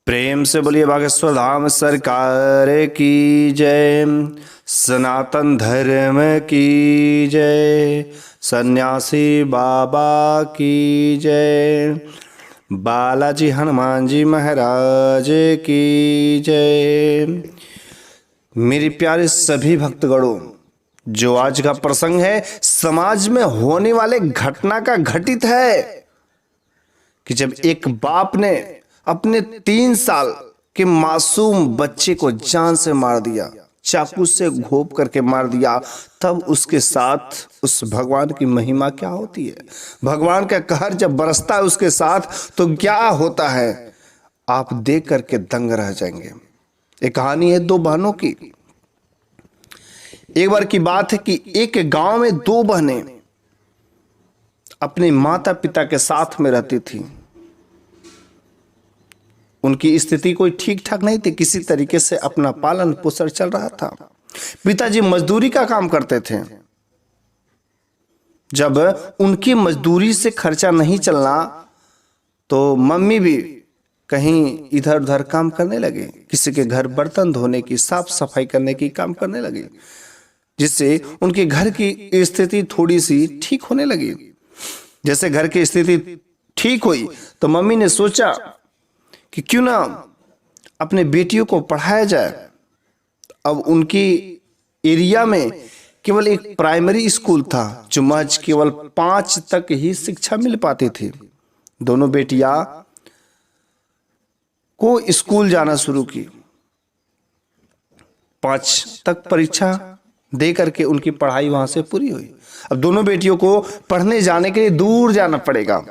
प्रेम से बोलिए बागेश्वर धाम सरकार की जय। सनातन धर्म की जय। सन्यासी बाबा की जय। बालाजी हनुमान जी महाराज की जय। मेरे प्यारे सभी भक्तगणों, जो आज का प्रसंग है समाज में होने वाले घटना का घटित है कि जब एक बाप ने अपने 3 साल के मासूम बच्चे को जान से मार दिया, चाकू से घोंप करके मार दिया, तब उसके साथ उस भगवान की महिमा क्या होती है, भगवान का कहर जब बरसता है उसके साथ तो क्या होता है, आप देख करके दंग रह जाएंगे। एक कहानी है 2 बहनों की। एक बार की बात है कि एक गांव में 2 बहनें अपने माता पिता के साथ में रहती थी। उनकी स्थिति कोई ठीक ठाक नहीं थी, किसी तरीके से अपना पालन पोषण चल रहा था। पिताजी मजदूरी का काम करते थे। जब उनकी मजदूरी से खर्चा नहीं चलना तो मम्मी भी कहीं इधर उधर काम करने लगे, किसी के घर बर्तन धोने की, साफ सफाई करने की काम करने लगे, जिससे उनके घर की स्थिति थोड़ी सी ठीक होने लगी। जैसे घर की स्थिति ठीक हुई तो मम्मी ने सोचा कि क्यों ना अपने बेटियों को पढ़ाया जाए। अब उनकी एरिया में केवल एक प्राइमरी स्कूल था जो महज केवल 5 तक ही शिक्षा मिल पाती थी। दोनों बेटियां को स्कूल जाना शुरू की। 5 तक परीक्षा दे करके उनकी पढ़ाई वहां से पूरी हुई। अब दोनों बेटियों को पढ़ने जाने के लिए दूर जाना पड़ेगा,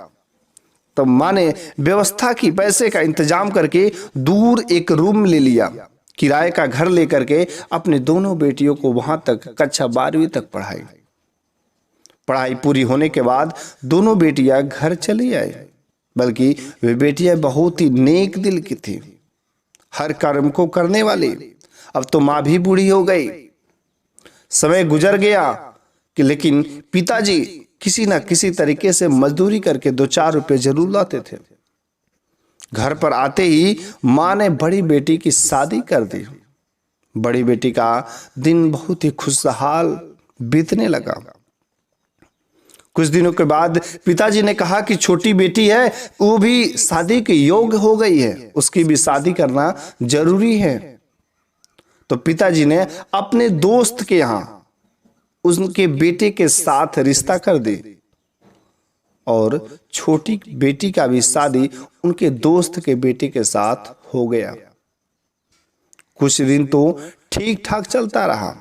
तो माँ ने व्यवस्था की, पैसे का इंतजाम करके दूर एक रूम ले लिया, किराए का घर लेकर के अपने दोनों बेटियों को वहां तक कक्षा 12वीं तक पढ़ाई। पढ़ाई पूरी होने के बाद दोनों बेटियां घर चली आई, बल्कि वे बेटियां बहुत ही नेक दिल की थी, हर कर्म को करने वाली। अब तो माँ भी बूढ़ी हो गई, समय गुजर गया कि लेकिन पिताजी किसी ना किसी तरीके से मजदूरी करके 2-4 रुपए जरूर लाते थे। घर पर आते ही माँ ने बड़ी बेटी की शादी कर दी। बड़ी बेटी का दिन बहुत ही खुशहाल बीतने लगा। कुछ दिनों के बाद पिताजी ने कहा कि छोटी बेटी है, वो भी शादी के योग्य हो गई है, उसकी भी शादी करना जरूरी है। तो पिताजी ने अपने दोस्त के यहां उनके बेटे के साथ रिश्ता कर दी और छोटी बेटी का भी शादी उनके दोस्त के बेटे के साथ हो गया। कुछ दिन तो ठीक ठाक चलता रहा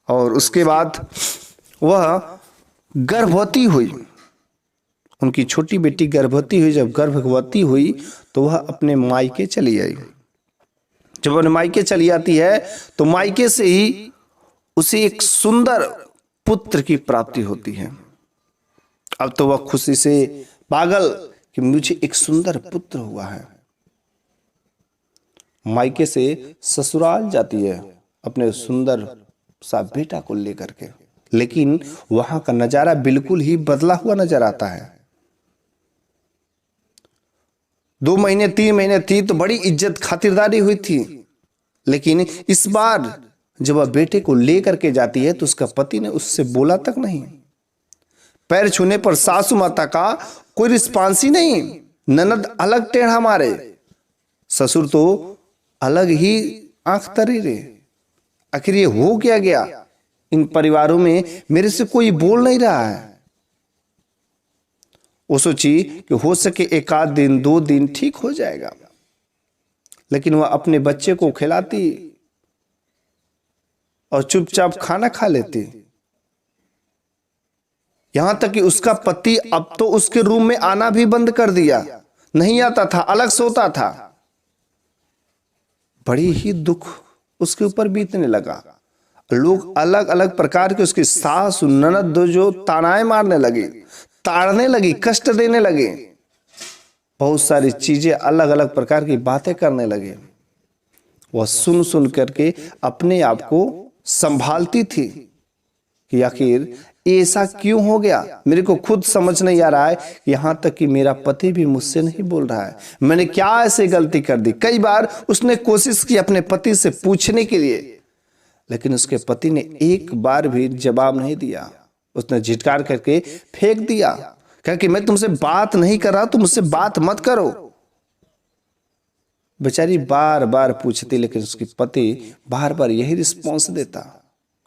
और उसके बाद वह गर्भवती हुई। उनकी छोटी बेटी गर्भवती हुई। जब गर्भवती हुई तो वह अपने मायके चली आई। जब वह मायके चली आती है तो मायके से ही उसे एक सुंदर पुत्र की प्राप्ति होती है। अब तो वह खुशी से पागल कि मुझे एक सुंदर पुत्र हुआ है। मायके से ससुराल जाती है अपने सुंदर सा बेटा को लेकर के, लेकिन वहां का नजारा बिल्कुल ही बदला हुआ नजर आता है। 2 महीने 3 महीने थी तो बड़ी इज्जत खातिरदारी हुई थी, लेकिन इस बार जब वह बेटे को लेकर के जाती है तो उसका पति ने उससे बोला तक नहीं। पैर छूने पर सासू माता का कोई रिस्पांस ही नहीं। ननद अलग टेढ़ा मारे, ससुर तो अलग ही आंख तरे रे। आखिर ये हो क्या गया, इन परिवारों में मेरे से कोई बोल नहीं रहा है। वो सोची कि हो सके 1 आध दिन 2 दिन ठीक हो जाएगा, लेकिन वह अपने बच्चे को खिलाती और चुपचाप खाना खा लेती। यहां तक कि उसका पति अब तो उसके रूम में आना भी बंद कर दिया, नहीं आता था, अलग सोता था। बड़ी ही दुख उसके ऊपर बीतने लगा। लोग अलग अलग प्रकार के, उसकी सास ननद जो तानाएं मारने लगी, ताड़ने लगी, कष्ट देने लगे, बहुत सारी चीजें अलग अलग प्रकार की बातें करने लगे। वह सुन सुन करके अपने आप को संभालती थी कि आखिर ऐसा क्यों हो गया, मेरे को खुद समझ नहीं आ रहा है। यहाँ तक कि मेरा पति भी मुझसे नहीं बोल रहा है, मैंने क्या ऐसे गलती कर दी। कई बार उसने कोशिश की अपने पति से पूछने के लिए, लेकिन उसके पति ने एक बार भी जवाब नहीं दिया। उसने झिटकार करके फेंक दिया, कहा कि मैं तुमसे बात नहीं कर रहा, तुम मुझसे बात मत करो। बेचारी बार बार पूछती, लेकिन उसके पति बार बार यही रिस्पॉन्स देता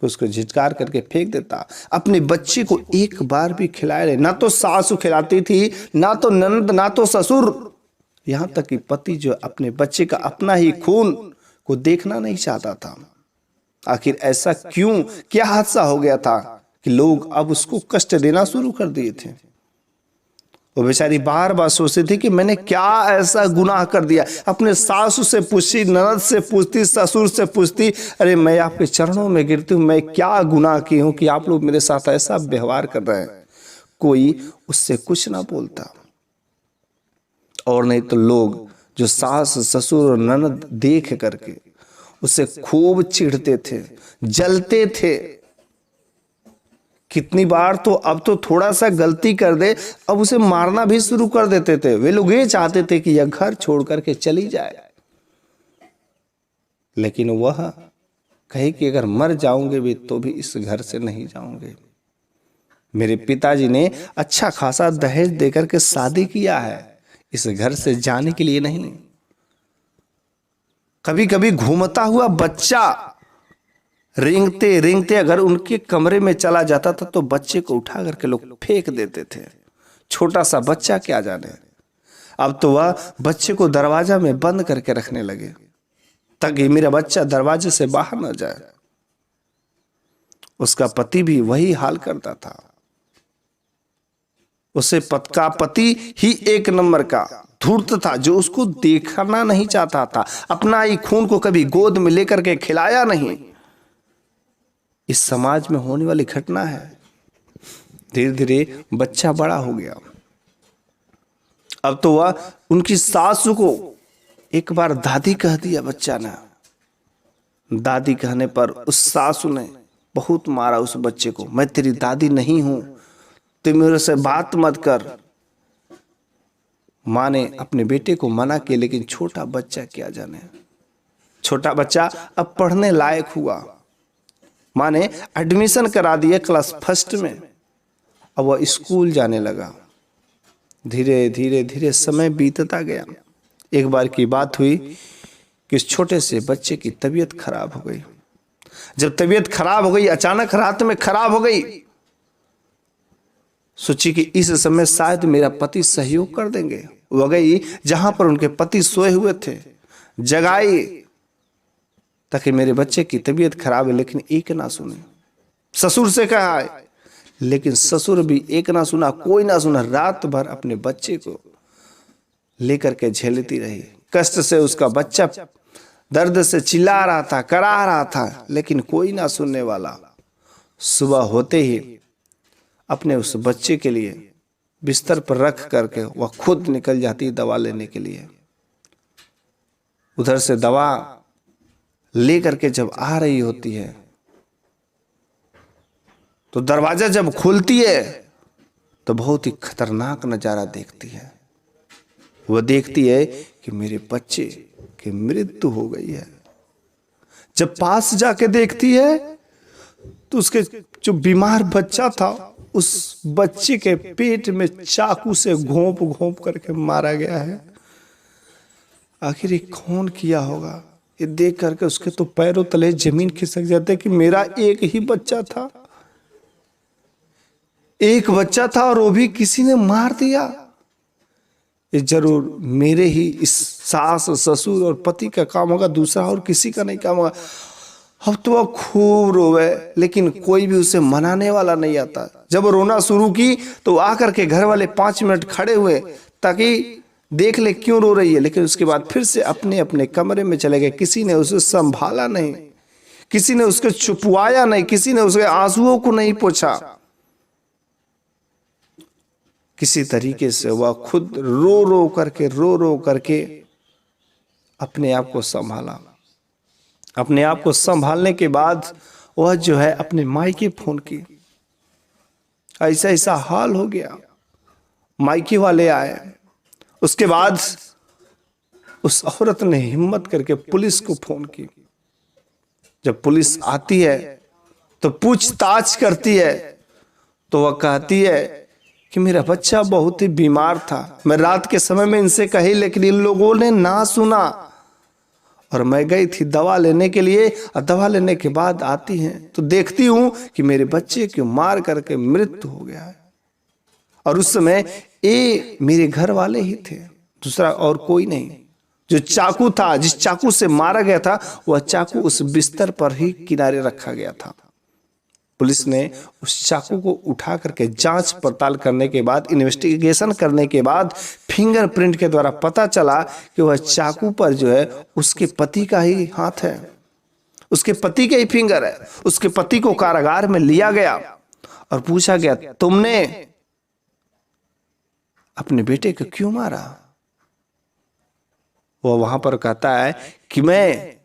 कि उसको झिटकार करके फेंक देता। अपने बच्चे को एक बार भी खिलाए रहे, ना तो सासू खिलाती थी, ना तो ननद, ना तो ससुर, यहां तक कि पति जो अपने बच्चे का अपना ही खून को देखना नहीं चाहता था। आखिर ऐसा क्यों, क्या हादसा हो गया था कि लोग अब उसको कष्ट देना शुरू कर दिए थे। वो बेचारी बार बार सोचती थी कि मैंने क्या ऐसा गुनाह कर दिया। अपने सासू से पूछती, ननद से पूछती, ससुर से पूछती, अरे मैं आपके चरणों में गिरती हूँ, मैं क्या गुनाह की हूँ कि आप लोग मेरे साथ ऐसा व्यवहार कर रहे हैं। कोई उससे कुछ ना बोलता। और नहीं तो लोग जो सास ससुर और ननद देख करके उसे खूब चिढ़ते थे, जलते थे। कितनी बार तो अब तो थोड़ा सा गलती कर दे, अब उसे मारना भी शुरू कर देते थे। वे लोग ये चाहते थे कि यह घर छोड़ करके चली जाए, लेकिन वह कहे कि अगर मर जाऊंगे भी तो भी इस घर से नहीं जाऊंगे। मेरे पिताजी ने अच्छा खासा दहेज देकर के शादी किया है, इस घर से जाने के लिए नहीं। कभी कभी घूमता हुआ बच्चा रेंगते रेंगते अगर उनके कमरे में चला जाता था तो बच्चे को उठा करके लोग फेंक देते थे। छोटा सा बच्चा क्या जाने। अब तो वह बच्चे को दरवाजा में बंद करके रखने लगे ताकि मेरा बच्चा दरवाजे से बाहर न जाए। उसका पति भी वही हाल करता था। उसे पति ही एक नंबर का धूर्त था, जो उसको देखना नहीं चाहता था। अपना ही खून को कभी गोद में लेकर के खिलाया नहीं। इस समाज में होने वाली घटना है। धीरे धीरे बच्चा बड़ा हो गया। अब तो वह उनकी सासू को एक बार दादी कह दिया बच्चा ने। दादी कहने पर उस सासू ने बहुत मारा उस बच्चे को। मैं तेरी दादी नहीं हूं, तू मेरे से बात मत कर। माँ ने अपने बेटे को मना किया, लेकिन छोटा बच्चा क्या जाने। छोटा बच्चा अब पढ़ने लायक हुआ। माँ ने एडमिशन करा दिया क्लास फर्स्ट में। अब वह स्कूल जाने लगा। धीरे धीरे धीरे समय बीतता गया। एक बार की बात हुई कि इस छोटे से बच्चे की तबीयत खराब हो गई। जब तबीयत खराब हो गई, अचानक रात में खराब हो गई, सोची कि इस समय शायद मेरा पति सहयोग कर देंगे। वह गई जहां पर उनके पति सोए हुए थे, जगाई ताकि मेरे बच्चे की तबीयत खराब है, लेकिन एक ना सुने। ससुर से कहा है, लेकिन ससुर भी एक ना सुना, कोई ना सुना। रात भर अपने बच्चे को लेकर के झेलती रही। कष्ट से उसका बच्चा दर्द से चिल्ला रहा था, करा रहा था, लेकिन कोई ना सुनने वाला। सुबह होते ही अपने उस बच्चे के लिए बिस्तर पर रख करके वह खुद निकल जाती दवा लेने के लिए। उधर से दवा लेकर के जब आ रही होती है तो दरवाजा जब खुलती है तो बहुत ही खतरनाक नजारा देखती है। वह देखती है कि मेरे बच्चे की मृत्यु हो गई है। जब पास जाके देखती है तो उसके जो बीमार बच्चा था, उस बच्चे के पेट में चाकू से घोंप घोंप करके मारा गया है। आखिर ये कौन किया होगा? ये देख करके उसके तो पैरों तले जमीन खिसक जाते कि मेरा एक ही बच्चा था, एक बच्चा था और वो भी किसी ने मार दिया। ये जरूर मेरे ही इस सास ससुर और पति का काम होगा, दूसरा और किसी का नहीं काम होगा। अब तो वह खूब रोवे, लेकिन कोई भी उसे मनाने वाला नहीं आता। जब वो रोना शुरू की तो आकर के घर वाले 5 मिनट खड़े हुए ताकि देख ले क्यों रो रही है, लेकिन उसके बाद फिर से अपने अपने कमरे में चले गए। किसी ने उसे संभाला नहीं, किसी ने उसको छुपवाया नहीं, किसी ने उसके आंसुओं को नहीं पोंछा। किसी तरीके से वह खुद रो रो करके अपने आप को संभाला। अपने आप को संभालने के बाद वह जो है अपने मायके फोन की। ऐसा ऐसा हाल हो गया। मायके वाले आए, उसके बाद उस औरत ने हिम्मत करके पुलिस को फोन की। जब पुलिस आती है तो पूछताछ करती है, तो वह कहती है कि मेरा बच्चा बहुत ही बीमार था, मैं रात के समय में इनसे कही लेकिन इन लोगों ने ना सुना, और मैं गई थी दवा लेने के लिए, और दवा लेने के बाद आती हैं तो देखती हूं कि मेरे बच्चे को मार करके मृत्यु हो गया है। और उस समय ये मेरे घर वाले ही थे, दूसरा और कोई नहीं। जो चाकू था, जिस चाकू से मारा गया था, वह चाकू उस बिस्तर पर ही किनारे रखा गया था। पुलिस ने उस चाकू को उठा करके जांच पड़ताल करने के बाद, इन्वेस्टिगेशन करने के बाद फिंगरप्रिंट के द्वारा पता चला कि वह चाकू पर जो है उसके पति का ही हाथ है, उसके पति के ही फिंगर है। उसके पति को कारागार में लिया गया और पूछा गया, तुमने अपने बेटे को क्यों मारा? वह वहां पर कहता है कि मैं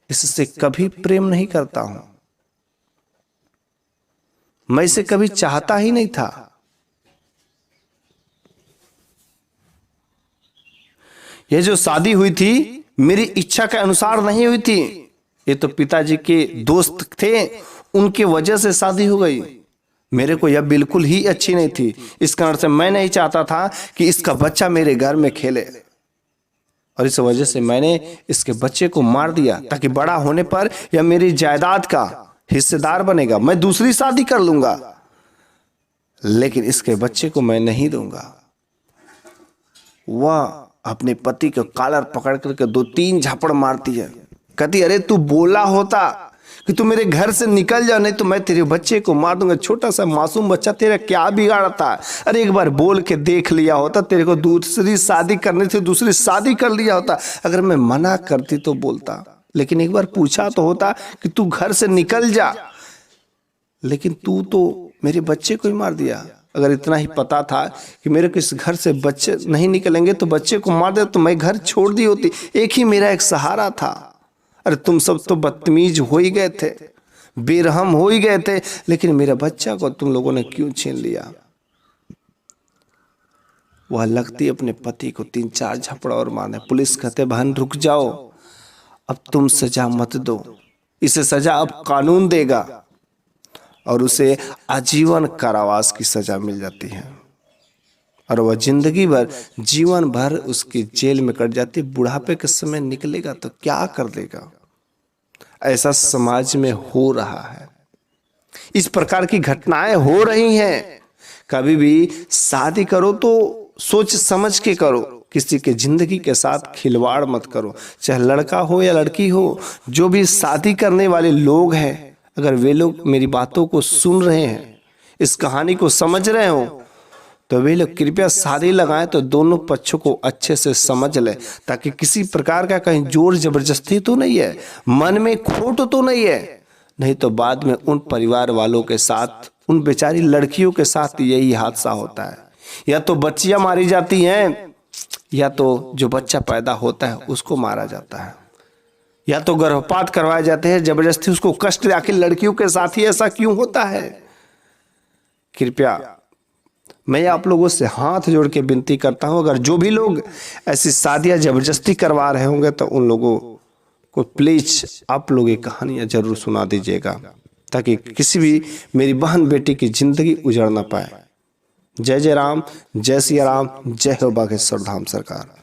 इससे कभी प्रेम नहीं करता हूं, मैं इसे कभी चाहता ही नहीं था। यह जो शादी हुई थी मेरी इच्छा के अनुसार नहीं हुई थी, ये तो पिताजी के दोस्त थे, उनके वजह से शादी हो गई। मेरे को यह बिल्कुल ही अच्छी नहीं थी, इस कारण से मैं नहीं चाहता था कि इसका बच्चा मेरे घर में खेले, और इस वजह से मैंने इसके बच्चे को मार दिया ताकि बड़ा होने पर यह मेरी जायदाद का हिस्सेदार बनेगा, मैं दूसरी शादी कर लूंगा, लेकिन इसके बच्चे को मैं नहीं दूंगा। वह अपने पति को कॉलर पकड़ करके 2-3 झापड़ मारती है, कहती अरे तू बोला होता कि तू मेरे घर से निकल जा, नहीं तो मैं तेरे बच्चे को मार दूंगा। छोटा सा मासूम बच्चा, तेरा क्या बिगाड़ता? अरे एक बार बोल के देख लिया होता, तेरे को दूसरी शादी करनी थी, दूसरी शादी कर लिया होता। अगर मैं मना करती तो बोलता, लेकिन एक बार पूछा तो होता कि तू घर से निकल जा, लेकिन तू तो मेरे बच्चे को ही मार दिया। अगर इतना ही पता था कि मेरे को इस घर से बच्चे नहीं निकलेंगे तो बच्चे को मार दे, तो मैं घर छोड़ दी होती, एक ही मेरा एक सहारा था। अरे तुम सब तो बदतमीज हो ही गए थे, बेरहम हो ही गए थे, लेकिन मेरा बच्चा को तुम लोगों ने क्यों छीन लिया? वह लगती अपने पति को 3-4 झपड़ और मारने। पुलिस कहते बहन रुक जाओ, अब तुम सजा मत दो, इसे सजा अब कानून देगा, और उसे आजीवन कारावास की सजा मिल जाती है, और वह जिंदगी भर जीवन भर उसकी जेल में कट जाती। बुढ़ापे के समय निकलेगा तो क्या कर देगा? ऐसा समाज में हो रहा है, इस प्रकार की घटनाएं हो रही हैं। कभी भी शादी करो तो सोच समझ के करो, किसी के जिंदगी के साथ खिलवाड़ मत करो, चाहे लड़का हो या लड़की हो। जो भी शादी करने वाले लोग हैं, अगर वे लोग मेरी बातों को सुन रहे हैं, इस कहानी को समझ रहे हो, तो वे लोग कृपया शादी लगाएं तो दोनों पक्षों को अच्छे से समझ लें, ताकि किसी प्रकार का कहीं जोर जबरदस्ती तो नहीं है, मन में खोट तो नहीं है, नहीं तो बाद में उन परिवार वालों के साथ, उन बेचारी लड़कियों के साथ यही हादसा होता है। या तो बच्चियां मारी जाती हैं, या तो जो बच्चा पैदा होता है उसको मारा जाता है, या तो गर्भपात करवाए जाते हैं जबरदस्ती, उसको कष्ट। आखिर लड़कियों के साथ ही ऐसा क्यों होता है? कृपया मैं आप लोगों से हाथ जोड़ के विनती करता हूं, अगर जो भी लोग ऐसी शादियां जबरदस्ती करवा रहे होंगे तो उन लोगों को प्लीज आप लोग ये कहानियां जरूर सुना दीजिएगा, ताकि किसी भी मेरी बहन बेटी की जिंदगी उजड़ ना पाए। जय जय राम, जय सिया राम, जय हो बागेश्वर धाम सरकार।